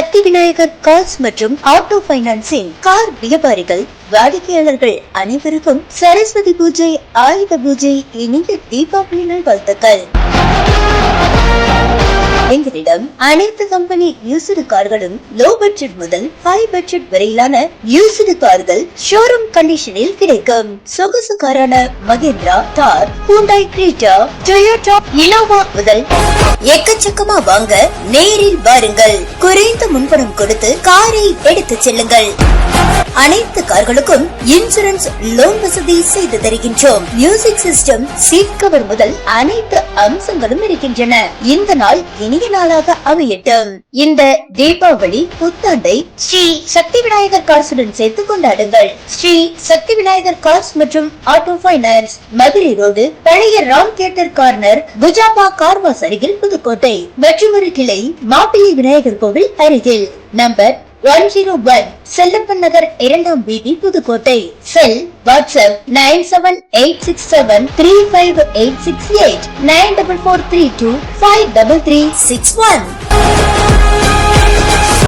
Sakthi Vinayagar cars மற்றும் auto financing car வியாபாரிகள் வாடிக்கையாளர்கள் அனைவருக்கும் சரஸ்வதி பூஜை ஆயுத பூஜை இனிய தீபாவளி நல்வாழ்த்துக்கள். எங்களிடம் அனைத்து கம்பெனி யூஸ்டு கார்களும் லோ பட்ஜெட் முதல் ஹை பட்ஜெட் வரையிலான யூஸ்டு கார்கள் ஷோரூம் கண்டிஷனில் கிடைக்கும். சொகுசு காரான மஹிந்திரா, தார், ஹூண்டாய் கிரீட்டா, டொயோட்டா, இனோவா முதல் எக்கச்சக்கமா வாங்க நேரில் வாருங்கள். குறைந்த முன்பணம் கொடுத்து காரை எடுத்து செல்லுங்கள். அனைத்து கார்களுக்கும் இன்சூரன்ஸ் லோன் வசதி செய்து தருகின்றோம். மியூசிக் சிஸ்டம், சீட் கவர் முதல் அனைத்து அம்சங்களும் இருக்கின்றன. இந்த நாள் இனிய நாளாக அமையட்டும். இந்த தீபாவளி புத்தாண்டை ஸ்ரீ சக்தி விநாயகர் கார்ஸுடன் சேர்த்து கொண்டாடுங்கள். ஸ்ரீ சக்தி விநாயகர் கார்ஸ் மற்றும் ஆட்டோ பைனான்ஸ், மதுரை ரோடு, பழைய ராம் தியேட்டர் கார்னர், குஜாபா கார்வாஸ் அருகில், புதுக்கோட்டை. மற்றும் ஒரு கிளை மாப்பிள்ளை விநாயகர் கோவில் அருகில். நம்பர் 101 செல்லப்பன் நகர் 2ஆம் வீதி, புதுக்கோட்டை. செல் வாட்ஸ்அப் 9786735868 94432533661.